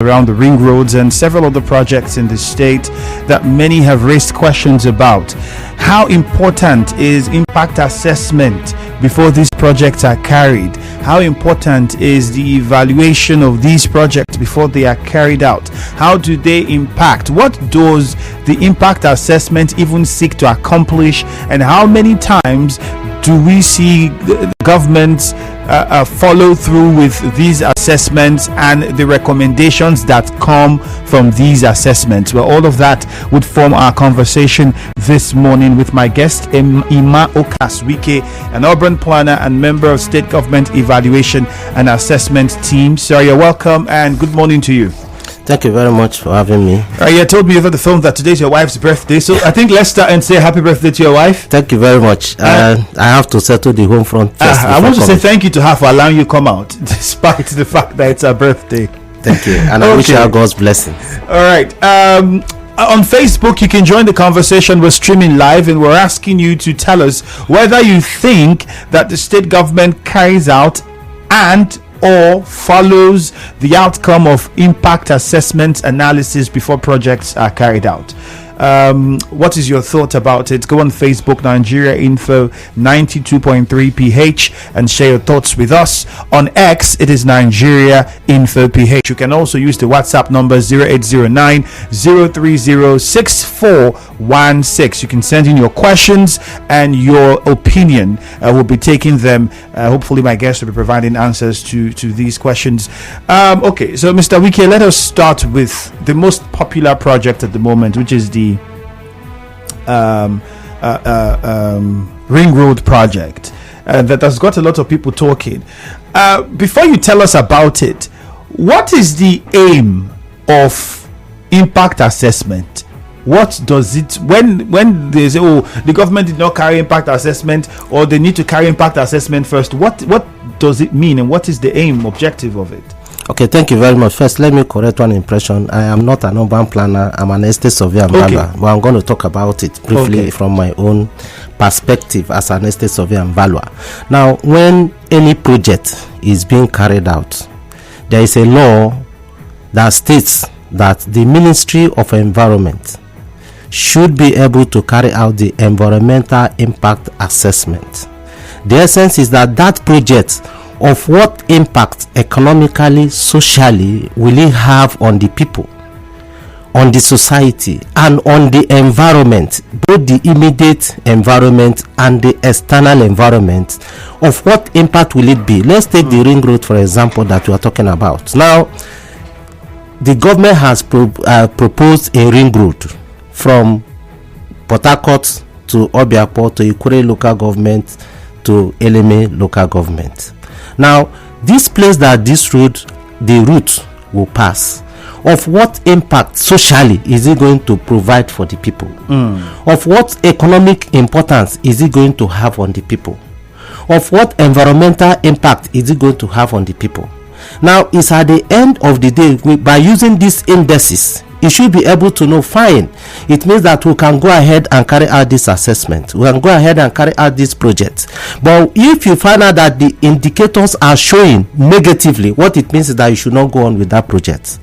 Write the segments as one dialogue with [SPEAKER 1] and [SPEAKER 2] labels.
[SPEAKER 1] around the ring roads and several other projects in the state that many have raised questions about. How important is impact assessment before these projects are carried? How important is the evaluation of these projects before they are carried out? How do they impact? What does the impact assessment even seek to accomplish? And how many times do we see the governments follow through with these assessments and the recommendations that come from these assessments? Well, all of that would form our conversation this morning with my guest, Ima Okas, Wike, an urban planner and member of State Government Evaluation and Assessment Team. Sir, you're welcome and good morning to you.
[SPEAKER 2] Thank you very much for having me.
[SPEAKER 1] You told me over the phone that today's your wife's birthday, so I think let's start and say happy birthday to your wife.
[SPEAKER 2] Thank you very much. I have to settle the home front first.
[SPEAKER 1] I want to say thank you to her for allowing you to come out, despite the fact that it's her birthday.
[SPEAKER 2] Thank you, and I wish her God's blessings.
[SPEAKER 1] All right. On Facebook, you can join the conversation. We're streaming live, and we're asking you to tell us whether you think that the state government carries out and or follows the outcome of impact assessment analysis before projects are carried out. What is your thought about it? Go on Facebook, Nigeria Info 92.3 PH, and share your thoughts with us. On X, it is Nigeria Info PH. You can also use the WhatsApp number 0809 030 6416. You can send in your questions and your opinion. We'll be taking them. Hopefully, my guests will be providing answers to these questions. Okay, so Mr. Wike, let us start with the most popular project at the moment, which is the Ring Road project that has got a lot of people talking. Before you tell us about it, what is the aim of impact assessment? What does it, when they say, oh, the government did not carry impact assessment, or they need to carry impact assessment first, what does it mean, and what is the aim, objective of it?
[SPEAKER 2] Okay, thank you very much. First, let me correct one impression. I am not an urban planner. I'm an estate surveyor and valuer. But I'm going to talk about it briefly from my own perspective as an estate surveyor and valuer. Now, when any project is being carried out, there is a law that states that the Ministry of Environment should be able to carry out the environmental impact assessment. The essence is that project of what impact economically, socially will it have on the people, on the society, and on the environment, both the immediate environment and the external environment. Of what impact will it be? Let's take the ring road, for example, that we are talking about. Now, the government has proposed a ring road from Port Harcourt to Obiakpo to Ikure local government to Eleme local government. Now, this place that the route will pass, of what impact socially is it going to provide for the people? Of what economic importance is it going to have on the people? Of what environmental impact is it going to have on the people? Now, it's at the end of the day, by using these indices, you should be able to know, fine, it means that we can go ahead and carry out this assessment, we can go ahead and carry out this project. But if you find out that the indicators are showing negatively, what it means is that you should not go on with that project.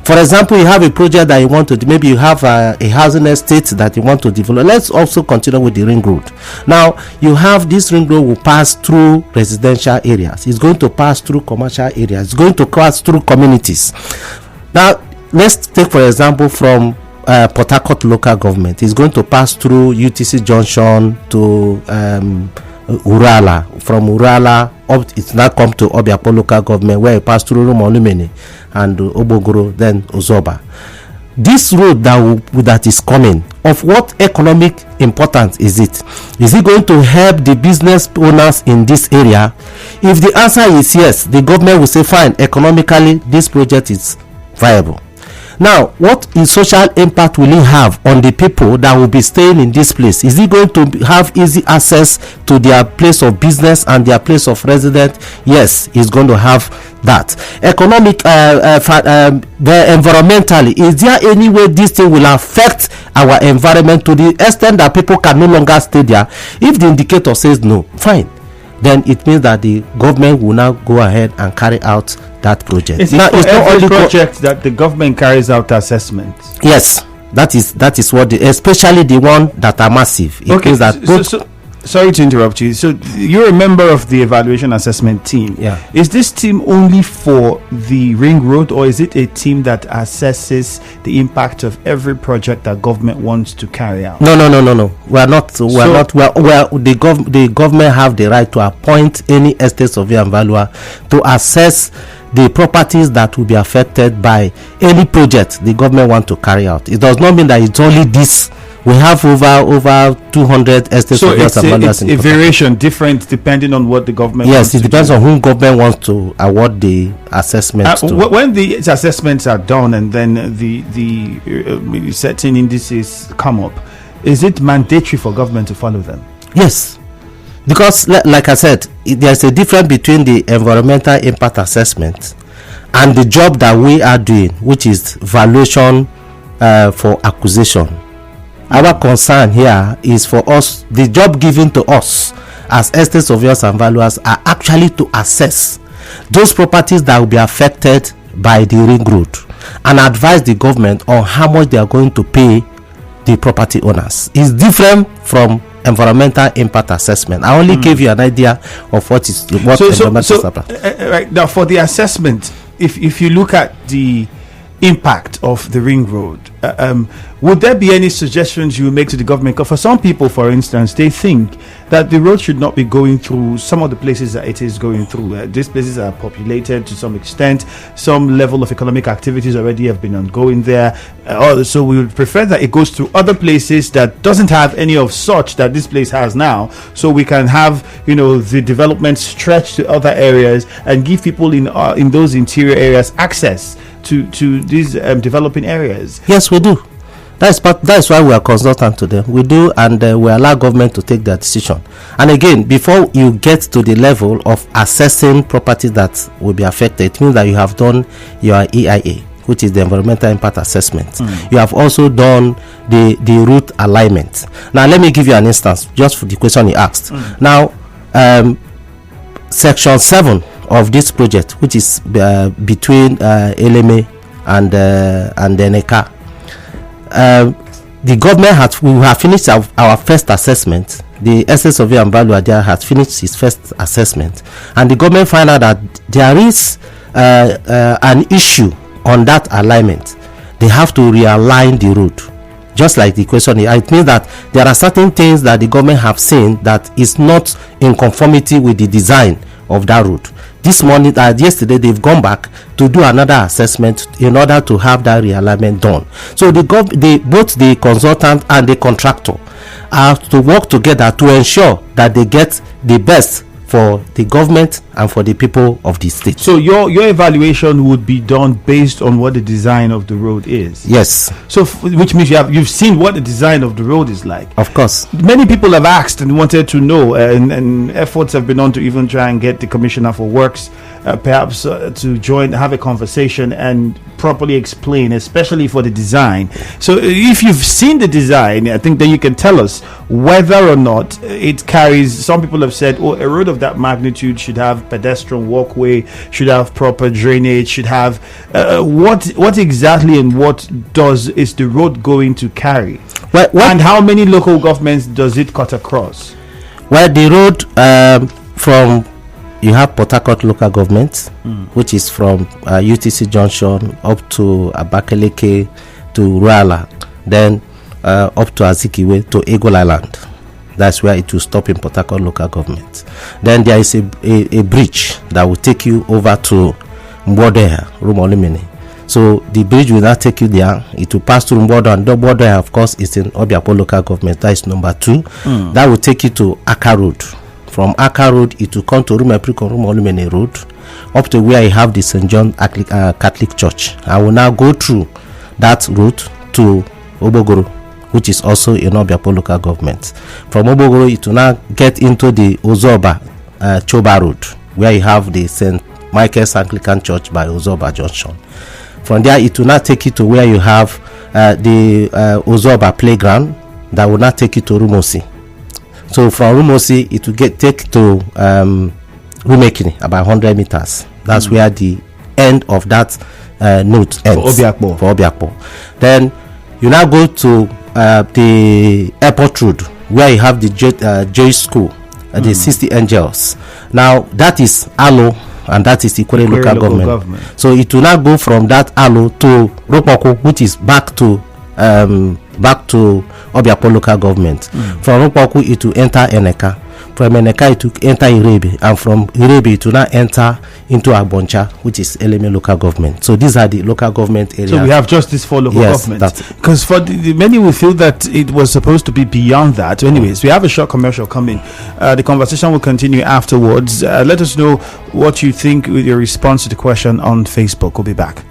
[SPEAKER 2] For example, you have a project that you want to, maybe you have a housing estate that you want to develop. Let's also continue with the ring road. Now, you have this ring road will pass through residential areas, it's going to pass through commercial areas, it's going to pass through communities. Now, let's take, for example, from Port Harcourt local government. It's going to pass through UTC Junction to Urala. From Urala up, it's now come to Obiakpo local government, where it passed through Rumonumene and Obogoro, then Ozoba. This road that is coming, of what economic importance is it? Is it going to help the business owners in this area? If the answer is yes, the government will say, fine, economically this project is viable. Now, what is social impact will it have on the people that will be staying in this place? Is it going to have easy access to their place of business and their place of residence? Yes, it's going to have that. Economic, environmentally, is there any way this thing will affect our environment to the extent that people can no longer stay there? If the indicator says no, fine. Then it means that the government will now go ahead and carry out that project.
[SPEAKER 1] It's not every project that the government carries out assessments.
[SPEAKER 2] Yes, that is what especially the one that are massive. It means that
[SPEAKER 1] sorry to interrupt you. So you're a member of the evaluation assessment team.
[SPEAKER 2] Yeah.
[SPEAKER 1] Is this team only for the ring road, or is it a team that assesses the impact of every project that government wants to carry out?
[SPEAKER 2] No. We are not. The government have the right to appoint any estate surveyor and valuer to assess the properties that will be affected by any project the government want to carry out. It does not mean that it's only this. We have over 200 estate surveyors and valuers.
[SPEAKER 1] So it's a variation, different depending on what the government.
[SPEAKER 2] Yes, it depends on whom government wants to award the assessments to.
[SPEAKER 1] When the assessments are done and then the certain indices come up, is it mandatory for government to follow them?
[SPEAKER 2] Yes, because like I said, there's a difference between the environmental impact assessment and the job that we are doing, which is valuation for acquisition. Our concern here is for us, the job given to us as estate surveyors and valuers are actually to assess those properties that will be affected by the ring road and advise the government on how much they are going to pay the property owners. It's different from environmental impact assessment. I only gave you an idea of what environmental impact.
[SPEAKER 1] Right now, for the assessment, if you look at the impact of the ring road, would there be any suggestions you would make to the government? Because for some people, for instance, they think that the road should not be going through some of the places that it is going through. These places are populated to some extent. Some level of economic activities already have been ongoing there. So we would prefer that it goes through other places that doesn't have any of such that this place has now. So we can have, the development stretch to other areas and give people in those interior areas access to these developing areas.
[SPEAKER 2] Yes, we do. That's why we are consultant to them. We do, and we allow government to take their decision. And again, before you get to the level of assessing properties that will be affected, it means that you have done your EIA, which is the environmental impact assessment. You have also done the route alignment. Now, let me give you an instance, just for the question you asked. Now, section 7 of this project, which is between Eleme and Neka. The government we have finished our first assessment. The estate surveyor and valuer there has finished his first assessment, and the government found out that there is an issue on that alignment. They have to realign the road, just like the question. It means that there are certain things that the government have seen that is not in conformity with the design of that road. This morning, yesterday, they've gone back to do another assessment in order to have that realignment done. So both the consultant and the contractor are to work together to ensure that they get the best for the government and for the people of the state.
[SPEAKER 1] So your evaluation would be done based on what the design of the road is.
[SPEAKER 2] Yes.
[SPEAKER 1] So which means you've seen what the design of the road is like.
[SPEAKER 2] Of course.
[SPEAKER 1] Many people have asked and wanted to know, and efforts have been on to even try and get the Commissioner for Works perhaps to have a conversation and properly explain, especially for the design. So if you've seen the design, I think then you can tell us whether or not it carries. Some people have said, a road of that magnitude should have pedestrian walkway, should have proper drainage, should have what exactly and what is the road going to carry? And how many local governments does it cut across?
[SPEAKER 2] Well, the road from you have Port Harcourt local government, which is from UTC Junction up to Abakaliki to Ruala, then up to Azikiwe to Eagle Island. That's where it will stop in Port Harcourt local government. Then there is a bridge that will take you over to Mbodeha, Rumolimini. So the bridge will not take you there. It will pass through Mbodeha, and the Mbodeha, of course, is in Obiapo local government. That is number 2. That will take you to Aka Road. From Aka Road, it will come to Rumolimini Road, up to where you have the St. John Catholic Church. I will now go through that route to Obogoro, which is also in Obiapo local government. From Obogoro, it will now get into the Ozoba Choba Road, where you have the St. Michael's Anglican Church by Ozoba Junction. From there, it will now take you to where you have the Ozoba Playground, that will now take you to Rumosi. So from Rumosi, it will take to Rumekini, about 100 meters. That's where the end of that note ends for Obiakpo. Then you now go to the airport road where you have the Jewish school, the 60 angels. Now that is Alo, and that is Ikwere local government. So it will now go from that Alo to Ropoko, which is back to Obiakpo local government. From Ropoko it will enter Eneka. From Eneka it will enter Irebe, and from Irebe it will now enter into Aboncha, which is Eleme local government. So these are the local government areas.
[SPEAKER 1] So we have just these 4 local governments. Because for the many will feel that it was supposed to be beyond that. So anyways, we have a short commercial coming. The conversation will continue afterwards. Let us know what you think with your response to the question on Facebook. We'll be back.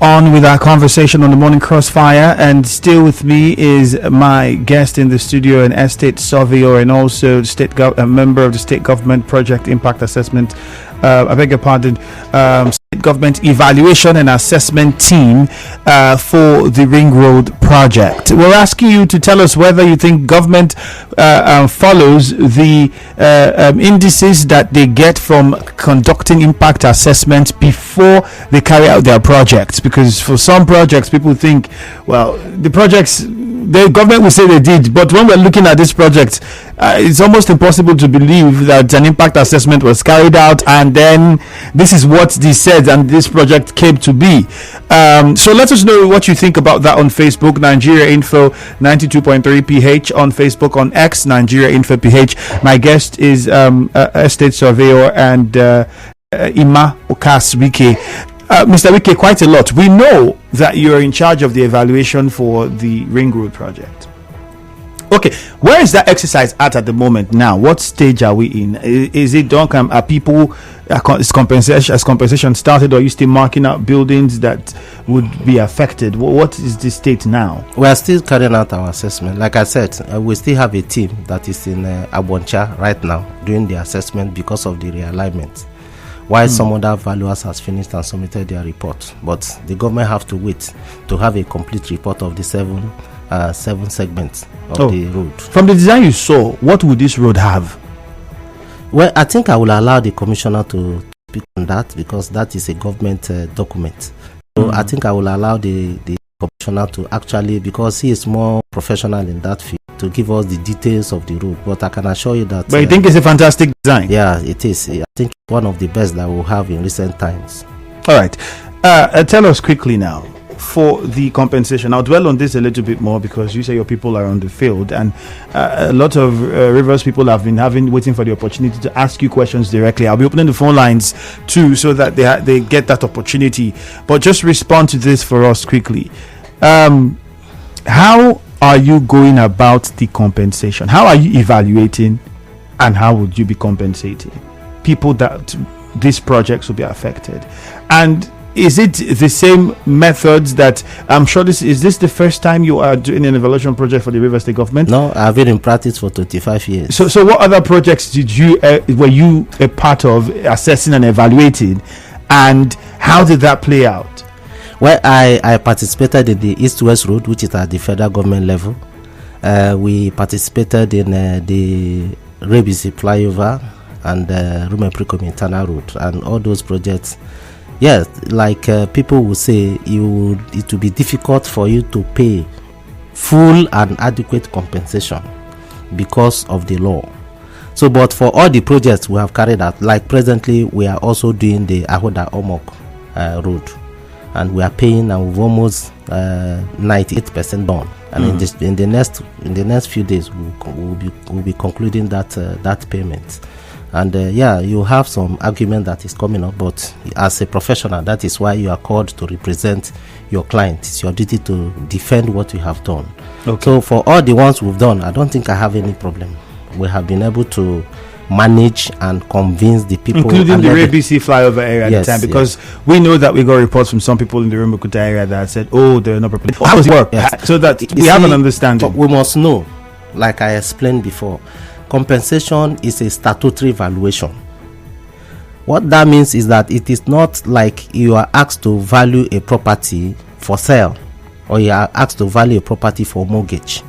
[SPEAKER 1] on with our conversation on the Morning Crossfire, and still with me is my guest in the studio, an estate surveyor and also a member of the State Government Project Impact Assessment. I beg your pardon. State Government Evaluation and Assessment Team for the Ring Road project. We're asking you to tell us whether you think government follows the indices that they get from conducting impact assessments before they carry out their projects. Because for some projects, people think, well, the government will say they did, but when we're looking at this project, it's almost impossible to believe that an impact assessment was carried out and then this is what they said and this project came to be. So let us know what you think about that on Facebook, Nigeria Info 92.3 PH on Facebook, on X, Nigeria Info PH. My guest is estate surveyor and Ima Okas Wike. Mr. Wike, quite a lot. We know that you're in charge of the evaluation for the Ring Road project. Okay, where is that exercise at the moment now? What stage are we in? Is it done? Are people, is compensation started, or are you still marking out buildings that would be affected? What is the state now?
[SPEAKER 2] We are still carrying out our assessment. Like I said, we still have a team that is in Aboncha right now doing the assessment because of the realignment. While some other valuers has finished and submitted their report, but the government have to wait to have a complete report of the seven segments of the road. From
[SPEAKER 1] the design you saw, what would this road have?
[SPEAKER 2] Well, I think I will allow the commissioner to speak on that because that is a government document. So I think I will allow the commissioner to actually, because he is more professional in that field, to give us the details of the road. But I can assure you that.
[SPEAKER 1] But you think it's a fantastic design?
[SPEAKER 2] Yeah, it is. I think it's one of the best that we'll have in recent times.
[SPEAKER 1] All right. Tell us quickly now for the compensation. I'll dwell on this a little bit more because you say your people are on the field, and a lot of Rivers people have been waiting for the opportunity to ask you questions directly. I'll be opening the phone lines too so that they get that opportunity. But just respond to this for us quickly. How are you going about the compensation? How are you evaluating, and how would you be compensating people that these projects will be affected? And is it the same methods that I'm sure is this the first time you are doing an evaluation project for the River State government?
[SPEAKER 2] No, I've been in practice for 25 years.
[SPEAKER 1] So what other projects were you a part of assessing and evaluating, and how did that play out?
[SPEAKER 2] Well, I participated in the East-West Road, which is at the federal government level. We participated in the Rebisi flyover and Rumeprikom Internal Road, and all those projects. Yes, like people will say, it will be difficult for you to pay full and adequate compensation because of the law. So, but for all the projects we have carried out, like presently, we are also doing the Ahoda Omok Road. And we are paying, and we've almost 98% done. And in the next few days, we'll be concluding that payment. And you have some argument that is coming up, but as a professional, that is why you are called to represent your client. It's your duty to defend what you have done. Okay. So for all the ones we've done, I don't think I have any problem. We have been able to manage and convince the people,
[SPEAKER 1] including the ABC flyover area at the time, because we know that we got reports from some people in the Rumukuta area that said, oh, they're not prepared. How does it work? Yes. So that we have an understanding.
[SPEAKER 2] We must know, like I explained before, compensation is a statutory valuation. What that means is that it is not like you are asked to value a property for sale, or you are asked to value a property for mortgage,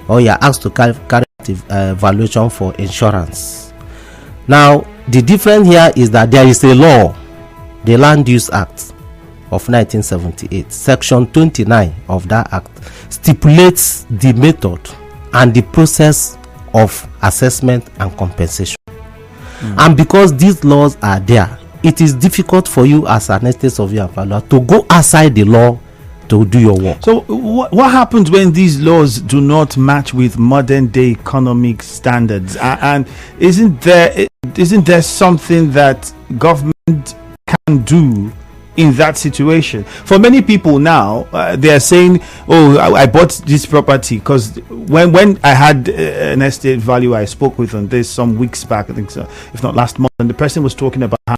[SPEAKER 2] or you are asked to carry out valuation for insurance. Now, the difference here is that there is a law, the Land Use Act of 1978, Section 29 of that act stipulates the method and the process of assessment and compensation. And because these laws are there, it is difficult for you as an estate surveyor and valuer to go outside the law to do your work.
[SPEAKER 1] So what happens when these laws do not match with modern day economic standards? And isn't there something that government can do in that situation? For many people now, they are saying, oh, I bought this property because when I had an estate value I spoke with on this some weeks back, I think so, if not last month, and the person was talking about how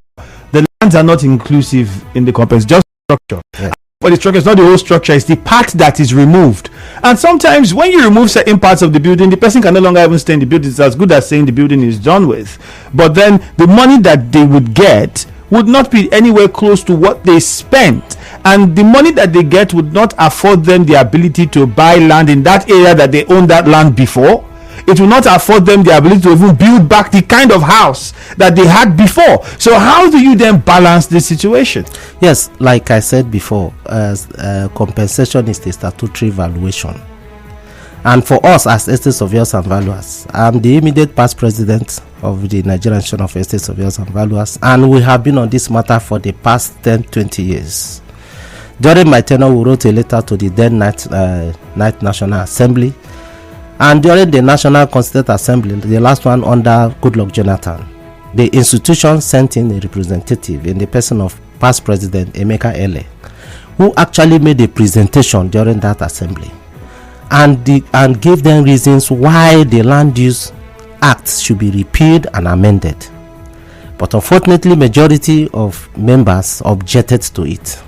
[SPEAKER 1] the lands are not inclusive in the compensation, just structure. Yeah. for the structure. It's not the whole structure, it's the part that is removed. And sometimes when you remove certain parts of the building, the person can no longer even stay in the building. It's as good as saying the building is done with. But then the money that they would get would not be anywhere close to what they spent, and the money that they get would not afford them the ability to buy land in that area that they owned that land before. It will not afford them the ability to even build back the kind of house that they had before. So how do you then balance this situation?
[SPEAKER 2] Yes, like I said before, compensation is the statutory valuation. And for us as estate surveyors and valuers, I'm the immediate past president of the Nigerian Association of Estate Surveyors and Valuers, and we have been on this matter for the past 10-20 years. During my tenure, we wrote a letter to the then Ninth National Assembly, and during the National Constituent Assembly, the last one under Goodluck Jonathan, the institution sent in a representative in the person of past president Emeka Ele, who actually made a presentation during that assembly and gave them reasons why the Land Use Act should be repealed and amended. But unfortunately, majority of members objected to it.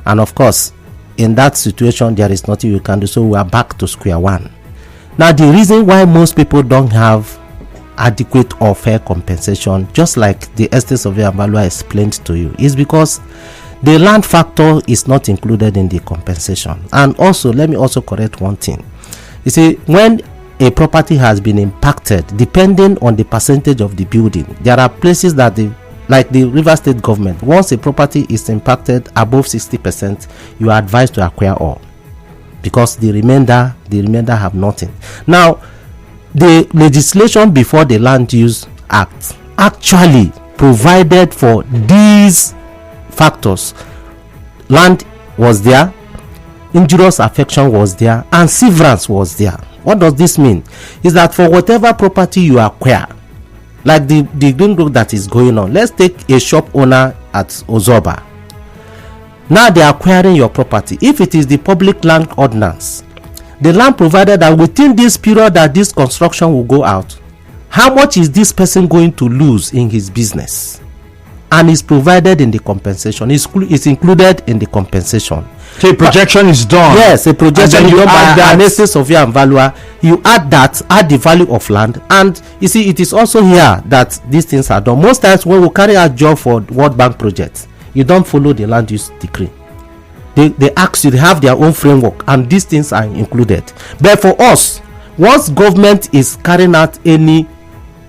[SPEAKER 2] And of course, in that situation, there is nothing you can do, so we are back to square one. Now, the reason why most people don't have adequate or fair compensation, just like the estate surveyor and valuer explained to you, is because the land factor is not included in the compensation. And also, let me also correct one thing. You see, when a property has been impacted, depending on the percentage of the building, there are places that like the River State government, once a property is impacted above 60%, you are advised to acquire all, because the remainder have nothing. Now, the legislation before the Land Use Act actually provided for these factors. Land was there, injurious affection was there, and severance was there. What does this mean? Is that for whatever property you acquire, like the green growth that is going on, let's take a shop owner at Ozoba. Now they are acquiring your property. If it is the public land ordinance, the land provided that within this period that this construction will go out, how much is this person going to lose in his business? And is provided in the compensation. It's included in the compensation.
[SPEAKER 1] So a projection is done.
[SPEAKER 2] Yes, a projection is done by an estate surveyor and valuer. You add the value of land, and you see it is also here that these things are done. Most times when we carry out job for World Bank projects, you don't follow the land use decree. They ask you, they have their own framework, and these things are included. But for us, once government is carrying out any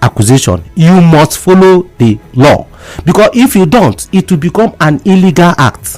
[SPEAKER 2] acquisition, you must follow the law, because if you don't, it will become an illegal act.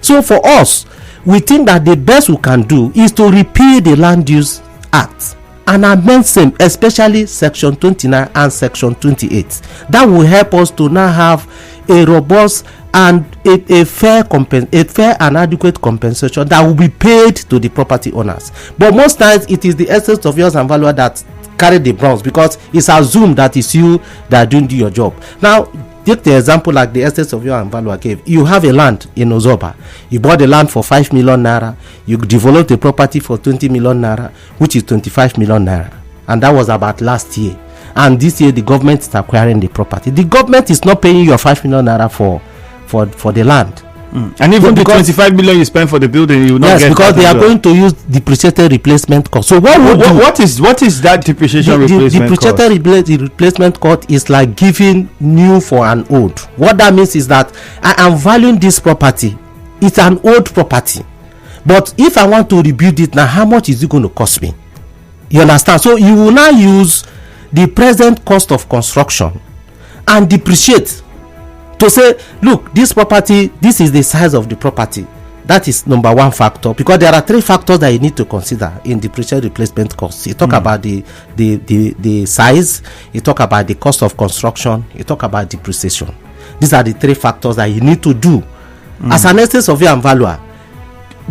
[SPEAKER 2] So for us, we think that the best we can do is to repeal the Land Use Act and amend same, especially section 29 and section 28. That will help us to now have a robust and a fair and adequate compensation that will be paid to the property owners. But most times it is the estate surveyors and valuer that carry the brunt, because it's assumed that it's you that are doing your job. Now, take the example like the estate surveyor and valuer gave. You have a land in Ozoba. You bought the land for 5 million naira. You developed the property for 20 million naira, which is 25 million naira. And that was about last year. And this year, the government is acquiring the property. The government is not paying you your 5 million naira for the land.
[SPEAKER 1] And even the 25 million you spend for the building, you will not get.
[SPEAKER 2] Yes, because they are going to use depreciated replacement cost. So
[SPEAKER 1] what is that depreciation replacement cost?
[SPEAKER 2] Depreciated replacement cost is like giving new for an old. What that means is that I am valuing this property. It's an old property, but if I want to rebuild it now, how much is it going to cost me? You understand? So you will now use the present cost of construction and depreciate to say, look, this property, this is the size of the property. That is number one factor, because there are three factors that you need to consider in depreciation replacement costs. You talk about the size, you talk about the cost of construction, you talk about depreciation. These are the three factors that you need to do. As an estate surveyor and valuer,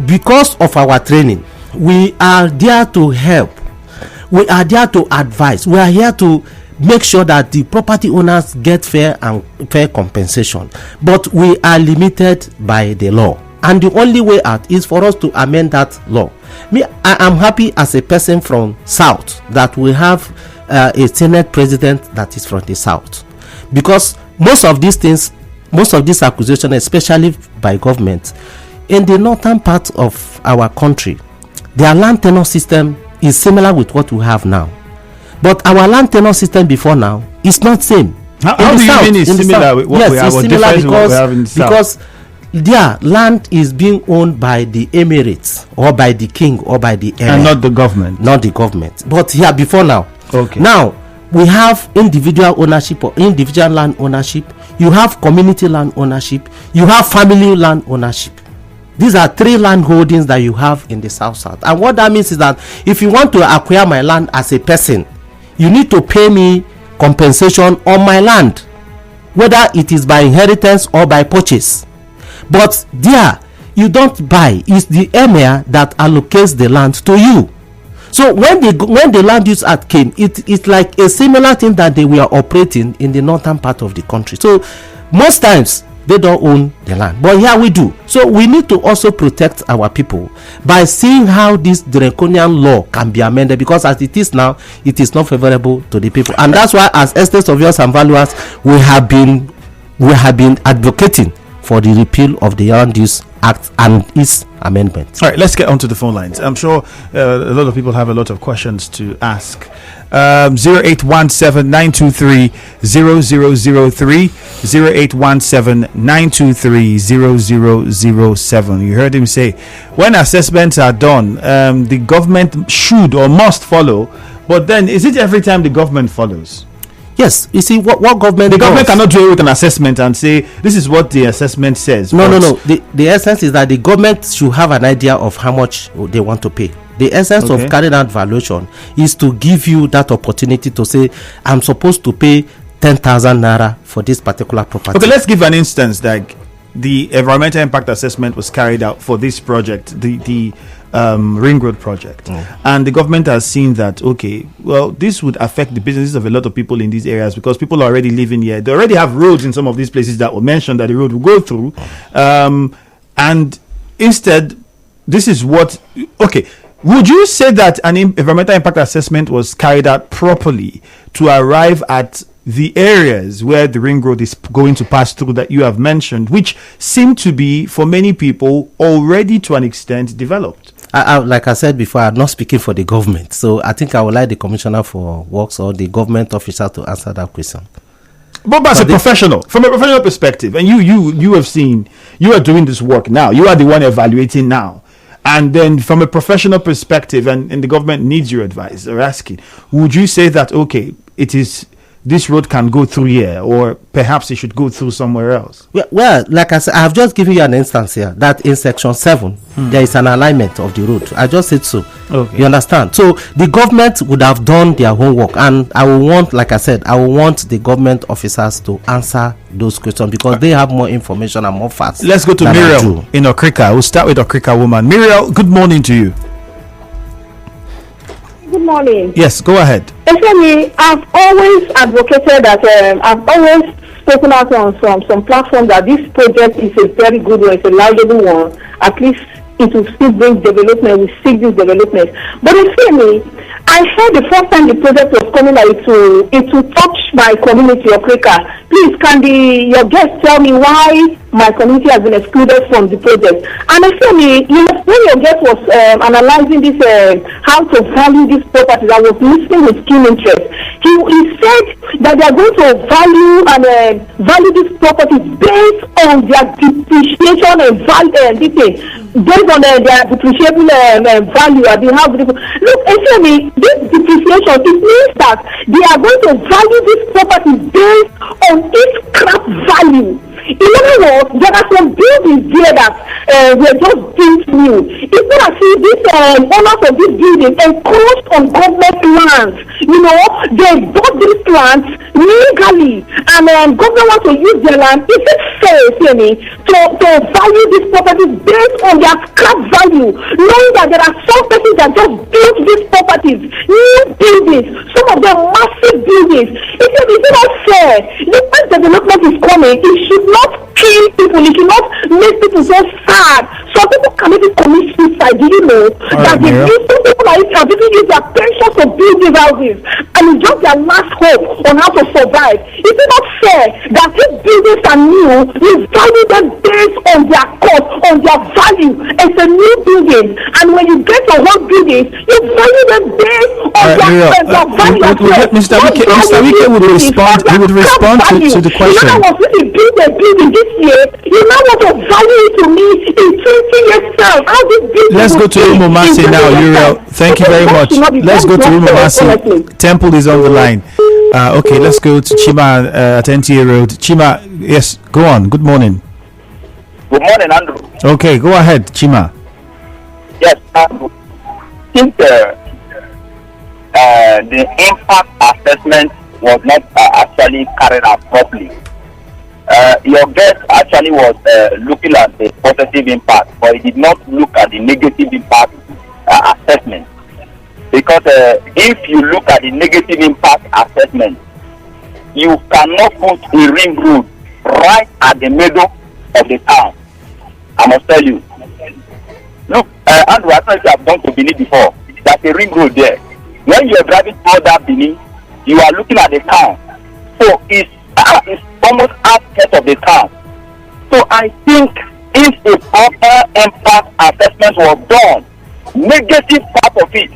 [SPEAKER 2] because of our training, we are there to help. We are there to advise. We are here to make sure that the property owners get fair compensation, but we are limited by the law, and the only way out is for us to amend that law. I am happy as a person from South that we have a Senate president that is from the South, because most of these things, most of these acquisitions, especially by government, in the northern part of our country, their land tenure system is similar with what we have now. But our land tenure system before now is not same.
[SPEAKER 1] How do you mean it's similar with what we have?
[SPEAKER 2] Yes, it's similar because their land is being owned by the emirates or by the king or by the emir.
[SPEAKER 1] And not the government.
[SPEAKER 2] Not the government. But here before now.
[SPEAKER 1] Okay.
[SPEAKER 2] Now, we have individual ownership or individual land ownership. You have community land ownership. You have family land ownership. These are 3 land holdings that you have in the South. And what that means is that if you want to acquire my land as a person, you need to pay me compensation on my land, whether it is by inheritance or by purchase. But there, you don't buy. It's the emir that allocates the land to you. So when the land use act came, it's like a similar thing that they were operating in the northern part of the country. So most times they don't own the land, but here we do. So we need to also protect our people by seeing how this draconian law can be amended, because as it is now, it is not favorable to the people. And that's why, as estate surveyors and valuers, we have been advocating for the repeal of the Land Use Act and its amendment.
[SPEAKER 1] All right, let's get onto the phone lines. I'm sure a lot of people have a lot of questions to ask. 0817-923-0003, 0817-923-0007. You heard him say, when assessments are done, the government should or must follow. But then, is it every time the government follows?
[SPEAKER 2] Yes, you see what government
[SPEAKER 1] the
[SPEAKER 2] does.
[SPEAKER 1] Government cannot do it with an assessment and say this is what the assessment says.
[SPEAKER 2] No. The essence is that the government should have an idea of how much they want to pay. The essence of carrying out valuation is to give you that opportunity to say, I'm supposed to pay 10,000 naira for this particular property.
[SPEAKER 1] Okay, let's give an instance. Like the environmental impact assessment was carried out for this project, the Ring Road project, and the government has seen that, okay, well, this would affect the businesses of a lot of people in these areas because people are already living here. They already have roads in some of these places that were mentioned that the road will go through, and instead, this is what, okay, would you say that an environmental impact assessment was carried out properly to arrive at the areas where the ring road is going to pass through that you have mentioned, which seem to be, for many people, already to an extent developed?
[SPEAKER 2] Like I said before, I'm not speaking for the government, so I think I would like the Commissioner for Works or the government officer to answer that question.
[SPEAKER 1] But as a professional, from a professional perspective, and you have seen, you are doing this work now, you are the one evaluating now, and then from a professional perspective, and the government needs your advice or asking, would you say that, okay, it is, this road can go through here, or perhaps it should go through somewhere else?
[SPEAKER 2] Well, like I said, I have just given you an instance here that in section 7 there is an alignment of the road. I just said so. Okay. You understand? So the government would have done their homework, and I will want, like I said, I will want the government officers to answer those questions because they have more information and more facts.
[SPEAKER 1] Let's go to Muriel in Okrika. We'll start with Okrika woman. Muriel, good morning to you.
[SPEAKER 3] Good morning.
[SPEAKER 1] Yes, go ahead.
[SPEAKER 3] Actually, I've always advocated that I've always spoken out on some platforms that this project is a very good one, it's a laudable one. At least it will still bring development, we seek this development. But you see me, I heard the first time the project was coming that it will touch my community of Okrika. Please, can your guest tell me why my community has been excluded from the project? And actually, when your guest was analyzing this, how to value this property, I was listening with keen interest. He said that they are going to value this property based on their depreciation and value, based on their depreciable value. Look, actually, this depreciation, it means that they are going to value this property based on its scrap value. In other words, there are some buildings there that were just built new. It's not as if these owners of this building encroached on government lands. They bought these lands legally, and government wants to use their land. Is it fair, to value these properties based on their scrap value, knowing that there are some persons that just built these properties, new buildings, some of them massive buildings? Is it not fair? When development is coming, it should not kill people, it should not make people so sad. Some people can even commit suicide. Do you know that some people have even used their pensions to build these houses, and it's just their last hope on how to survive? Is it not fair that if buildings are new, you value them based on their cost, on their value? It's a new building, and when you get a whole building, you value them based on their value.
[SPEAKER 1] Mr. Wike would respond. He would respond to the question.
[SPEAKER 3] You know what? If you build a building this year, you know what to value it to me in 20 years time.
[SPEAKER 1] Let's go to Umomasi now, Uriel. Thank you very much. Let's go to Umomasi. Temple is on the line. Okay, let's go to Chima at NTA Road. Chima, yes, go on. Good morning.
[SPEAKER 4] Good morning, Andrew.
[SPEAKER 1] Okay, go ahead, Chima.
[SPEAKER 4] Yes, I think the impact assessment was not actually carried out properly. Your guest actually was looking at the positive impact, but he did not look at the negative impact assessment. Because if you look at the negative impact assessment, you cannot put a ring road right at the middle of the town. I must tell you. Look, Andrew, I don't know if you have gone to Benin before. There's a ring road there. When you're driving toward that Benin, you are looking at the town. So it's almost outskirts of the town. So I think if a proper impact assessment was done, negative part of it,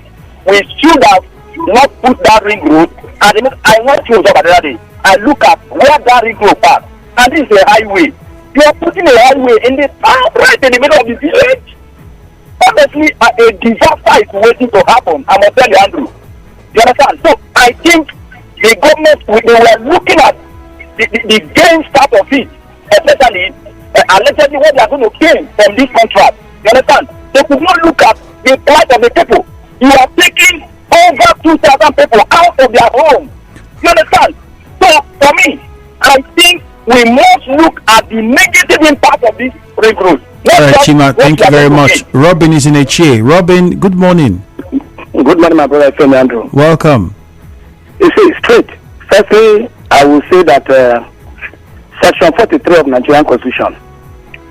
[SPEAKER 4] we should have not put that ring road. And I went to the other day. I look at where that ring road passed, and this is a highway. You are putting a highway in the town, right in the middle of the village. Honestly, a disaster is waiting to happen. I'm going to tell you, Andrew. You understand? So I think the government, they were looking at the gain start of it, especially allegedly what they are going to gain from this contract. You understand? They could not look at the plight of the people. You are taking over 2,000 people out of their home. You understand? So for me, I think we must look at the negative impact of this railroad.
[SPEAKER 1] All right, Chima, thank you very much. Robin is in a chair. Robin, good morning.
[SPEAKER 5] Good morning, my brother, friend Andrew.
[SPEAKER 1] Welcome.
[SPEAKER 5] You see, straight. Firstly, I will say that Section 43 of Nigerian Constitution,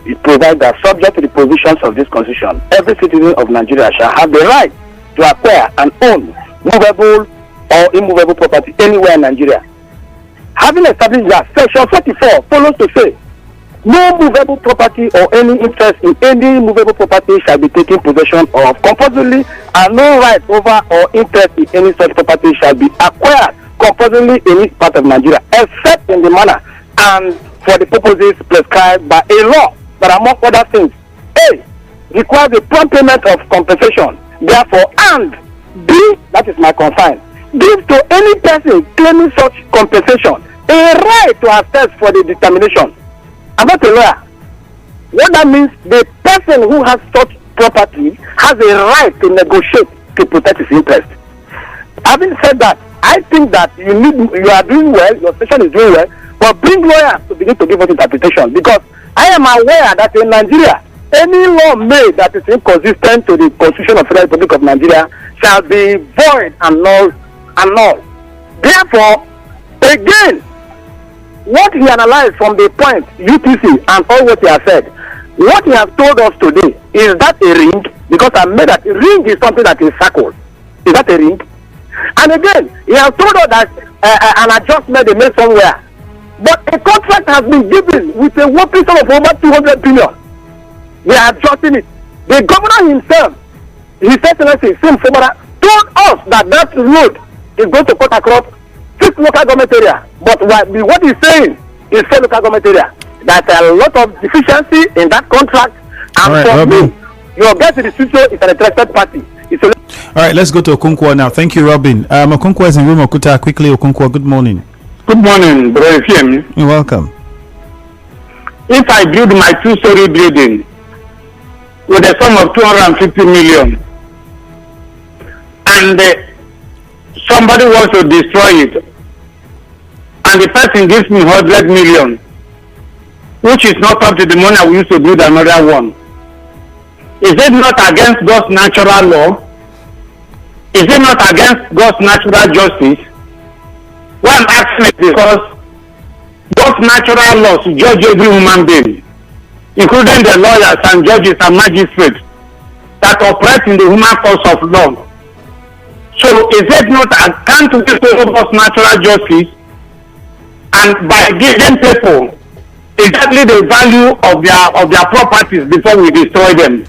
[SPEAKER 5] it provides that subject to the provisions of this Constitution, every citizen of Nigeria shall have the right to acquire and own movable or immovable property anywhere in Nigeria. Having established that, Section 44 follows to say, no movable property or any interest in any movable property shall be taken possession of compulsorily, and no right over or interest in any such property shall be acquired compulsorily in any part of Nigeria, except in the manner and for the purposes prescribed by a law. But among other things, A, requires the prompt payment of compensation. Therefore, and B, that is my concern, give to any person claiming such compensation a right to access for the determination. I'm not a lawyer. What that means, the person who has such property has a right to negotiate to protect his interest. Having said that, I think that you are doing well, your station is doing well, but bring lawyers to begin to give us interpretation, because I am aware that in Nigeria, any law made that is inconsistent to the Constitution of the Federal Republic of Nigeria shall be void and null. Therefore, again, what he analyzed from the point UTC and all what he has said, what he has told us today, is that a ring? Because I made that a ring is something that is circled. Is that a ring? And again, he has told us that an adjustment they made somewhere. But a contract has been given with a whopping sum of over 200 billion. We are adjusting it. The governor himself, His Excellency Sim Fobara, told us that that road is going to cut across 6 local government area. But what he's saying is 4 local government area. There's a lot of deficiency in that contract. And
[SPEAKER 1] right,
[SPEAKER 5] for
[SPEAKER 1] Robin.
[SPEAKER 5] me, your guest in the studio is an interested party.
[SPEAKER 1] All right, let's go to Okonkwo now. Thank you, Robin. Okonkwo is in room. Okuta, quickly, Okonkwo, good morning.
[SPEAKER 6] Good morning, brother.
[SPEAKER 1] You're welcome.
[SPEAKER 6] If I build my 2-story building with a sum of 250 million and somebody wants to destroy it and the person gives me 100 million, which is not up to the money I used to build another one, is it not against God's natural law? Is it not against God's natural justice? Why I'm asking is because God's natural laws judge every human being. including the lawyers and judges and magistrates that operate in the human course of law. So is it not can't we robust natural justice and by giving people exactly the value of their properties before we destroy them?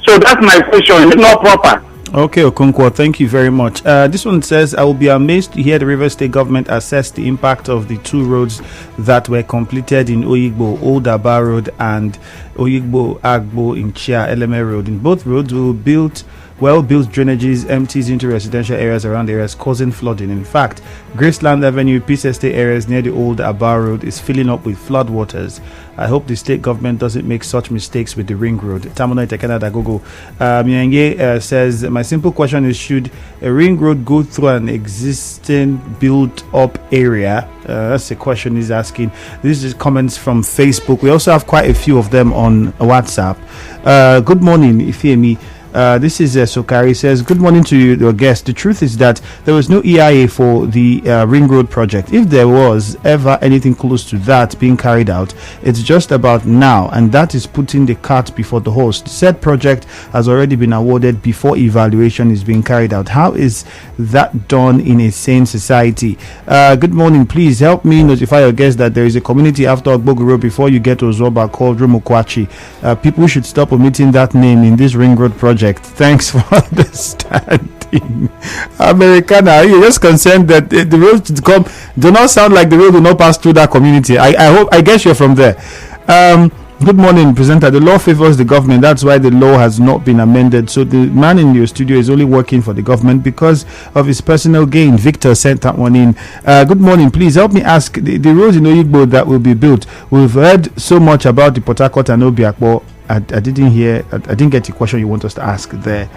[SPEAKER 6] So that's my question. It's not proper.
[SPEAKER 1] Okay, Okonkwo, thank you very much. This one says, I will be amazed to hear the Rivers State government assess the impact of the two roads that were completed in Oyigbo, Old Aba Road, and Oyigbo Agbo in Chia Eleme Road. In both roads, we built well-built drainages empties into residential areas around areas, causing flooding. In fact, Graceland Avenue, Peace Estate areas near the Old Aba Road is filling up with flood waters. I hope the state government doesn't make such mistakes with the ring road. Tamono Itekena Dagogo Mienge says, my simple question is, should a ring road go through an existing built-up area? That's the question he's asking. This is comments from Facebook. We also have quite a few of them on WhatsApp. Good morning, Ifeemi. This is Sokari says, good morning to your guest. The truth is that there was no EIA for the Ring Road project. If there was ever anything close to that being carried out, it's just about now, and that is putting the cart before the horse. The said project has already been awarded before evaluation is being carried out. How is that done in a sane society? Good morning. Please help me notify your guest that there is a community after Ogbogu Road before you get to Ozoba called Rumukwachi. People should stop omitting that name in this Ring Road project. Thanks for understanding. Americana, you're just concerned that the roads to come do not sound like the road will not pass through that community. I guess you're from there. Good morning, presenter. The law favors the government. That's why the law has not been amended. So the man in your studio is only working for the government because of his personal gain. Victor sent that one in. Good morning. Please help me ask the roads in Oyigbo that will be built. We've heard so much about the Port Harcourt and Obiakpo. I didn't hear. I didn't get the question you want us to ask there.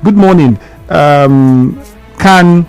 [SPEAKER 1] Good morning. Can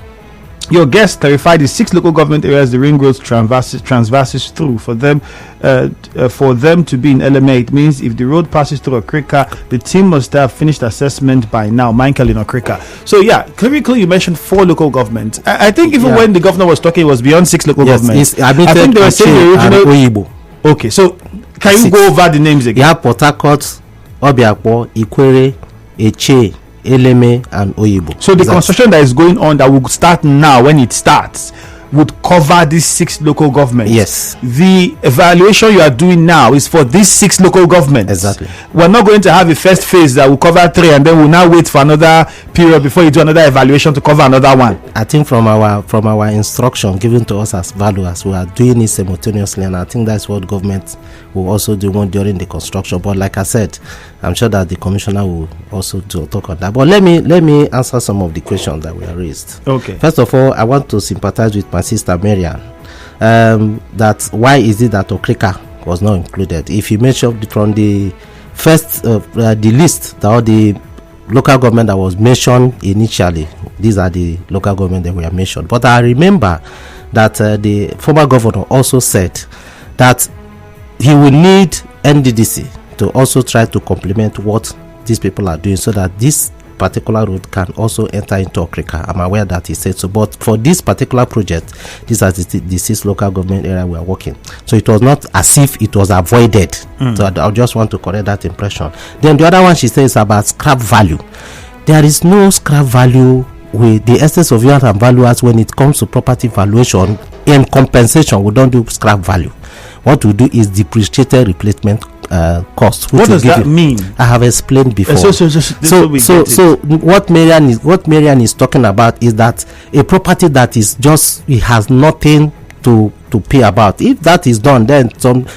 [SPEAKER 1] your guest clarify the 6 local government areas the ring road transverses through? For them to be in LMA, it means if the road passes through Okrika, the team must have finished assessment by now. Michael in Okrika. So yeah, clearly you mentioned 4 local governments. I think even when the governor was talking, it was beyond 6 local governments. I think they were saying the original Oyigbo. Okay, so can you go over the names again?
[SPEAKER 2] Yeah, Port Harcourt, Obiakpo, Ikwere, Eche, Eleme, and Oyigbo.
[SPEAKER 1] So the construction that is going on that will start now, when it starts, would cover these 6 local governments.
[SPEAKER 2] Yes.
[SPEAKER 1] The evaluation you are doing now is for these 6 local governments.
[SPEAKER 2] Exactly.
[SPEAKER 1] We're not going to have a first phase that will cover 3 and then we'll now wait for another period before you do another evaluation to cover another one.
[SPEAKER 2] I think from our instruction given to us as valuers, we are doing it simultaneously, and I think that's what government will also do during the construction. But like I said, I'm sure that the commissioner will also talk on that. But let me answer some of the questions that were raised.
[SPEAKER 1] Okay.
[SPEAKER 2] First of all, I want to sympathize with my sister Marian. That why is it that Okrika was not included? If you mention from the first the list that all the local government that was mentioned initially, these are the local government that were mentioned. But I remember that the former governor also said that he will need NDDC to also try to complement what these people are doing so that this particular road can also enter into Okrika. I'm aware that he said so, but for this particular project, these are the 6 local government area we are working. So it was not as if it was avoided. So I just want to correct that impression. Then the other one she says about scrap value. There is no scrap value with the estates of unit and valuers when it comes to property valuation. In compensation, we don't do scrap value. What we do is depreciated replacement cost.
[SPEAKER 1] What does that mean?
[SPEAKER 2] I have explained before.
[SPEAKER 1] So
[SPEAKER 2] what Marian is talking about is that a property that is just, it has nothing to pay about. If that is done, then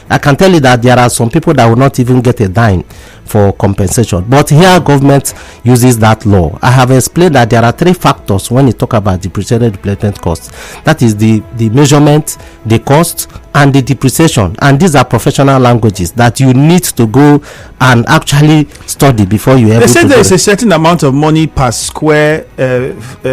[SPEAKER 2] I can tell you that there are some people that will not even get a dime for compensation. But here government uses that law. I have explained that there are 3 factors when you talk about depreciated replacement cost. That is the measurement, the cost, and the depreciation. And these are professional languages that you need to go and actually study before you ever.
[SPEAKER 1] They said there is a certain amount of money per square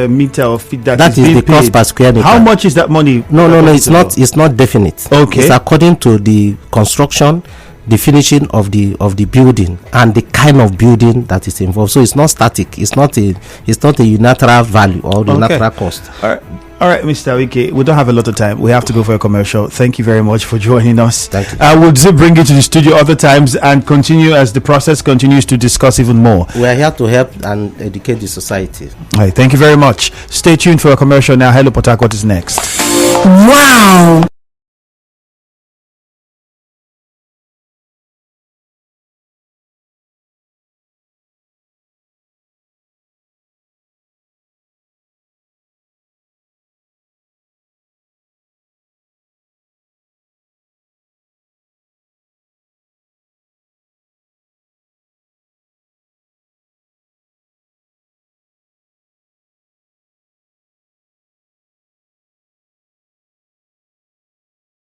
[SPEAKER 1] meter of feet that is
[SPEAKER 2] the cost per square meter.
[SPEAKER 1] How much is that money?
[SPEAKER 2] No, it's not definite.
[SPEAKER 1] Okay.
[SPEAKER 2] It's according to the construction, the finishing of the building, and the kind of building that is involved. So it's not static. It's not a unilateral value or unilateral cost.
[SPEAKER 1] All All right, Mr. Wike, we don't have a lot of time. We have to go for a commercial. Thank you very much for joining us.
[SPEAKER 2] Thank you.
[SPEAKER 1] We'll bring you to the studio other times and continue as the process continues to discuss even more.
[SPEAKER 2] We are here to help and educate the society.
[SPEAKER 1] All right, thank you very much. Stay tuned for a commercial now. Hello, Port Harcourt is next.
[SPEAKER 7] Wow.